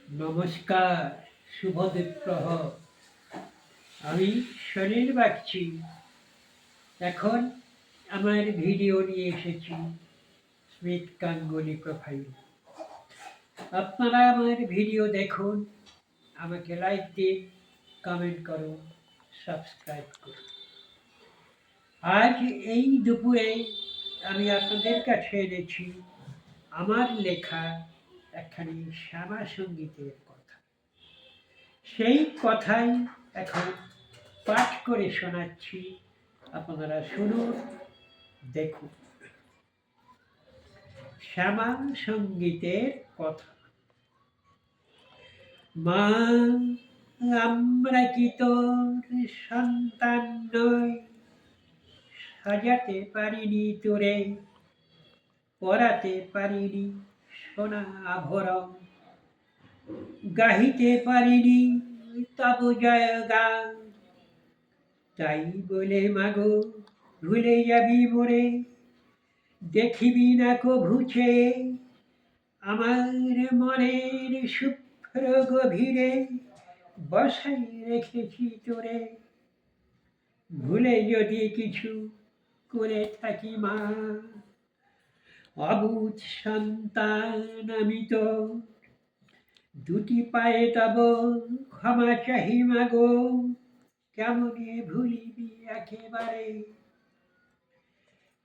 নমস্কার, শুভ দ্বীপ্রহর। আমি সলিল বাগচি। এখন আমার ভিডিও নিয়ে এসেছি স্মিথ গাঙ্গুলি প্রোফাইল। আপনারা আমার ভিডিও দেখুন, আমাকে লাইক দিন, কমেন্ট করুন, সাবস্ক্রাইব করুন। আজ এই দুপুরে আমি আপনাদের কাছে এনেছি আমার লেখা একখানি শ্যামা সঙ্গীতের কথা। সেই কথাই এখন পাঠ করে শোনাচ্ছি, আপনারা শুনুন, দেখুন। শ্যামা সঙ্গীতের কথা। মা, আমরা কি তোর সন্তান নই? সাজাতে পারিনি তোরে, পরাতে পারিনি সোনা আভরণ, গাহিতে পারিনি তব জয়গান। তাই বলে মাগো ভুলে যাবি মোরে, দেখিবি না কভু চেয়ে আমার মনের শুভ্র গভীরে বসাই রেখেছি তোরে। ভুলে যদি কিছু করে থাকি মা, অবুঝ সন্তান আমি তো, দুটি পায়ে তব ক্ষমা চাহি মাগো, কেমনে ভুলিবি একেবারে।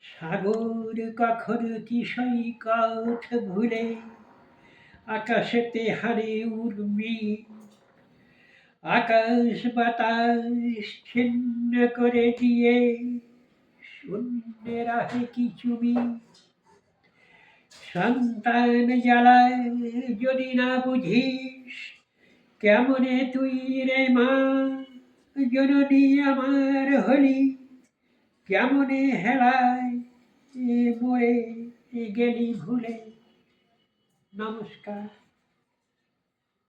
সাগর কখনো কি সৈকত ভুলে আকাশেতে হারে উর্মি, আকাশ বাতাস ছিন্ন করে দিয়ে শূন্যে রাহে কি চুমি। সন্তান জ্বালায় যদি না বুঝিস, কেমনে তুই রে মা জননী আমার হলি, কেমনে হেলায় মরে গেলি ভুলে। নমস্কার।